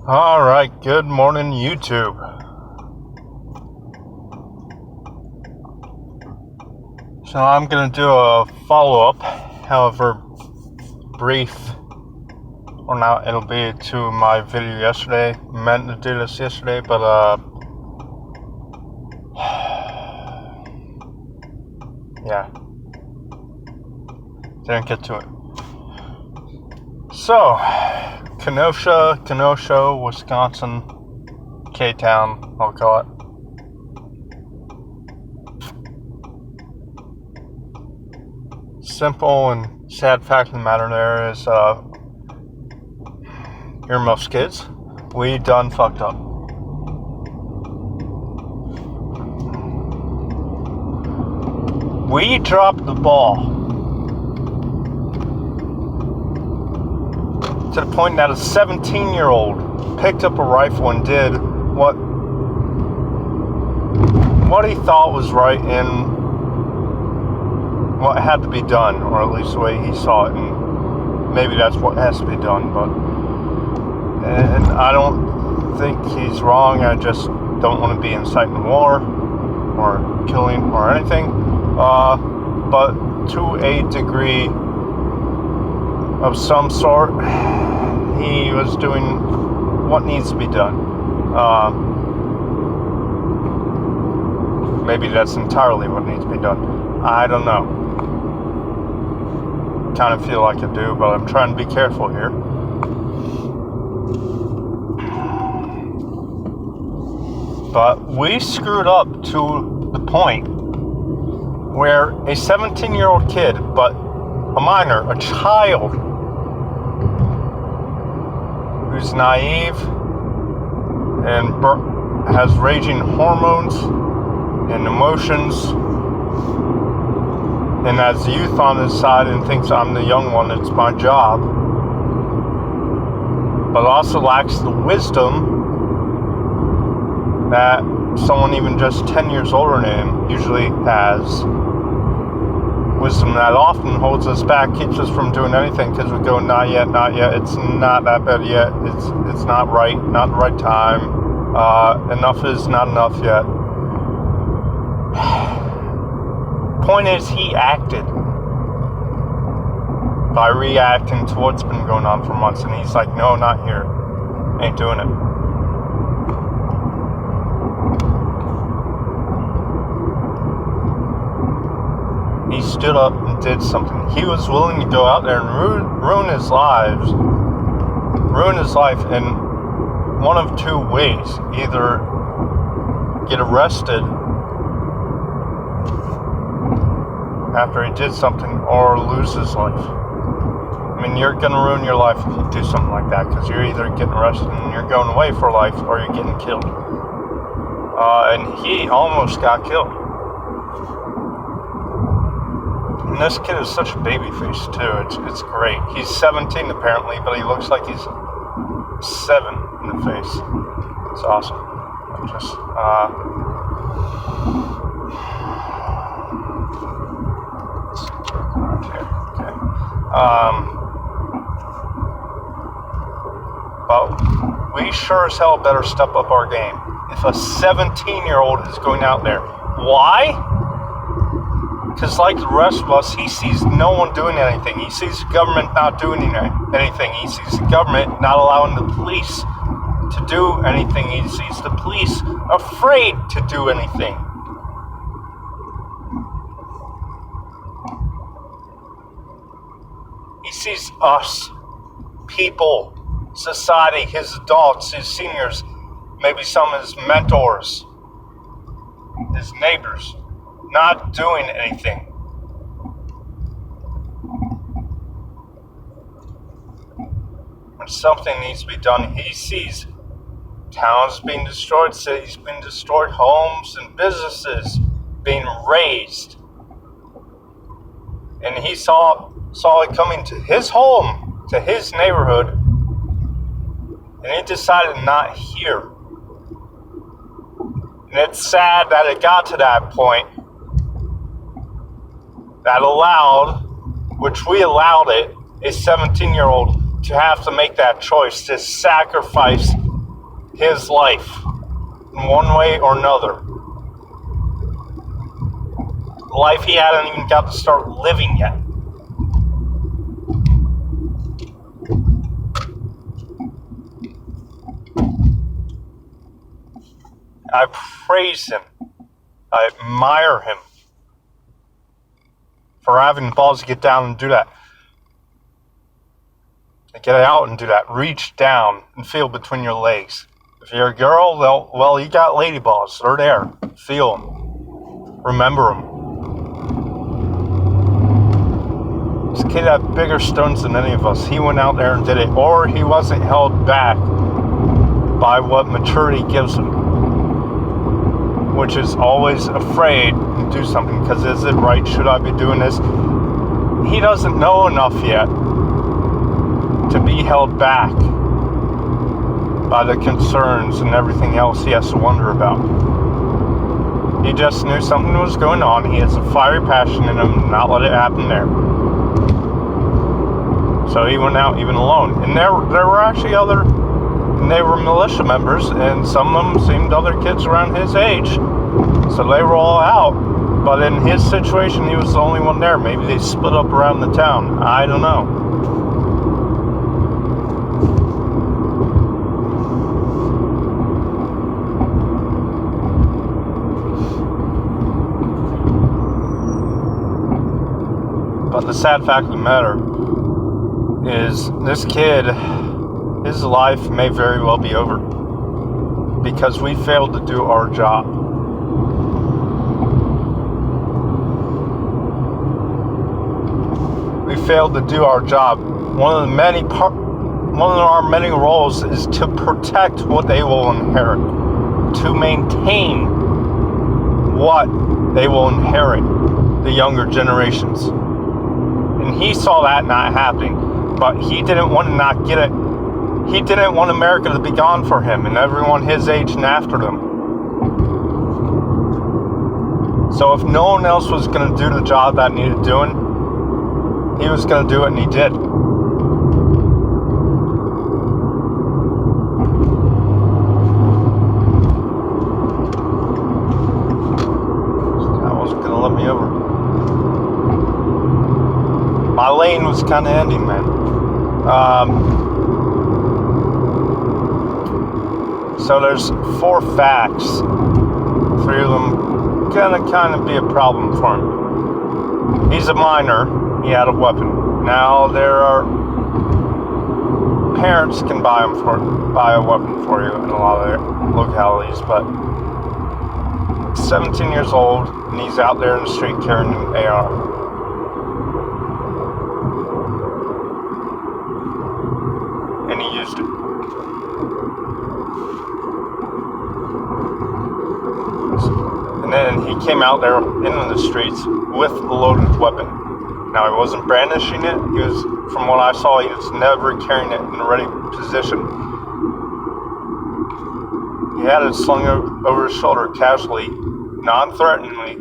Alright, good morning, YouTube. So I'm going to do a follow-up, however brief or not it'll be, to my video yesterday. I meant to do this yesterday, but yeah, didn't get to it. So, Kenosha, Wisconsin, K-Town, I'll call it. Simple and sad fact of the matter there is, earmuffs kids, we done fucked up. We dropped the ball to the point that a 17-year-old picked up a rifle and did what he thought was right and what had to be done, or at least the way he saw it, and maybe that's what has to be done, and I don't think he's wrong. I just don't want to be inciting war or killing or anything, but to a degree of some sort, he was doing what needs to be done. Maybe that's entirely what needs to be done. I don't know. Kind of feel like I do, but I'm trying to be careful here. But we screwed up to the point where a 17-year-old kid, but a minor, a child, who's naive and has raging hormones and emotions, and has youth on his side and thinks I'm the young one, it's my job, but also lacks the wisdom that someone even just 10 years older than him usually has. Wisdom that often holds us back, keeps us from doing anything, because we go, not yet, it's not that bad yet, it's not right, not the right time, enough is not enough yet. Point is, he acted by reacting to what's been going on for months, and he's like, no, not here, ain't doing it. He stood up and did something. He was willing to go out there and ruin his life in one of two ways. Either get arrested after he did something, or lose his life. I mean, you're going to ruin your life if you do something like that, because you're either getting arrested and you're going away for life, or you're getting killed. And he almost got killed. And this kid is such a baby face too. It's great. He's 17 apparently, but he looks like he's 7 in the face. It's awesome. Just okay. But we sure as hell better step up our game. If a 17-year-old is going out there, why? Because like the rest of us, he sees no one doing anything. He sees the government not doing anything. He sees the government not allowing the police to do anything. He sees the police afraid to do anything. He sees us, people, society, his adults, his seniors, maybe some of his mentors, his neighbors, not doing anything. When something needs to be done, he sees towns being destroyed, cities being destroyed, homes and businesses being razed. And he saw it coming to his home, to his neighborhood, and he decided not here. And it's sad that it got to that point that allowed, which we allowed it, a 17-year-old to have to make that choice, to sacrifice his life in one way or another. Life he hadn't even got to start living yet. I praise him. I admire him for having the balls to get down and do that. Get out and do that. Reach down and feel between your legs. If you're a girl, well, you got ladybugs. They're there. Feel them. Remember them. This kid had bigger stones than any of us. He went out there and did it. Or he wasn't held back by what maturity gives him, which is always afraid to do something because is it right? Should I be doing this? He doesn't know enough yet to be held back by the concerns and everything else he has to wonder about. He just knew something was going on. He has a fiery passion in him, not let it happen there. So he went out even alone. And there were actually other, and they were militia members, and some of them seemed other kids around his age. So they were all out. But in his situation, he was the only one there. Maybe they split up around the town. I don't know. But the sad fact of the matter is this kid, his life may very well be over because we failed to do our job. We failed to do our job. One of our many roles is to protect what they will inherit, to maintain what they will inherit, the younger generations. And he saw that not happening, but he didn't want to not get it. He didn't want America to be gone for him and everyone his age and after them. So if no one else was going to do the job that needed doing, he was going to do it, and he did. That wasn't going to let me over. My lane was kind of ending, man. So there's 4 facts. 3 of them gonna kind of be a problem for him. He's a minor. He had a weapon. Now there are parents can buy a weapon for you in a lot of localities, but 17 years old and he's out there in the street carrying an AR. And he used it. And then he came out there into the streets with a loaded weapon. Now, he wasn't brandishing it. He was, from what I saw, he was never carrying it in a ready position. He had it slung over his shoulder casually, non-threateningly,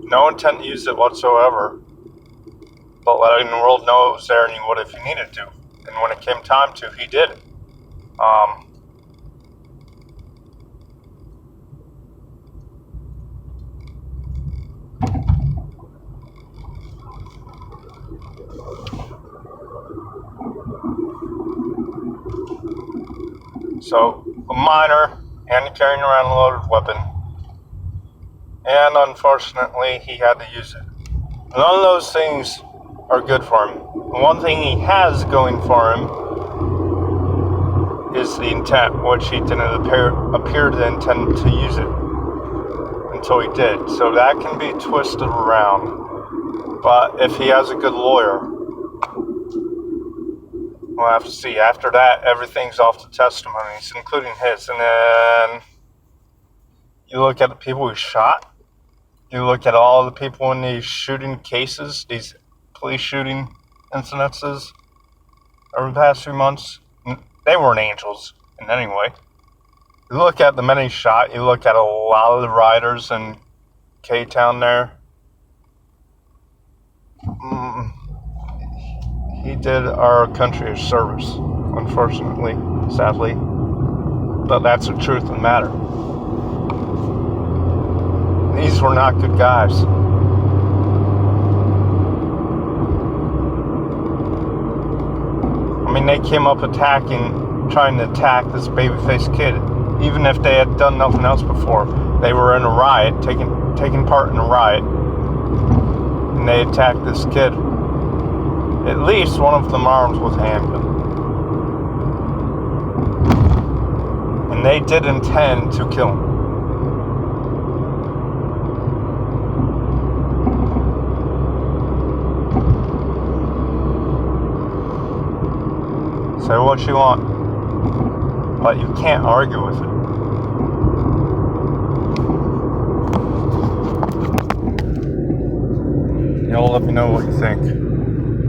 no intent to use it whatsoever, but letting the world know it was there and he would if he needed to. And when it came time to, he did. So, a minor and carrying around a loaded weapon, and unfortunately, he had to use it. None of those things are good for him. The one thing he has going for him is the intent, which he didn't appear to intend to use it until he did. So that can be twisted around. But if he has a good lawyer, we'll have to see. After that, everything's off the testimonies, including his. And then you look at the people who shot. You look at all the people in these shooting cases, these police shooting incidences over the past few months. They weren't angels in any way. You look at the many shot. You look at a lot of the rioters in K-Town there. He did our country a service, unfortunately, sadly. But that's the truth of the matter. These were not good guys. I mean, they came up trying to attack this baby-faced kid. Even if they had done nothing else before. They were in a riot, taking part in a riot. And they attacked this kid. At least one of them armed with a handgun. And they did intend to kill him. Say what you want, but you can't argue with it. Y'all let me know what you think.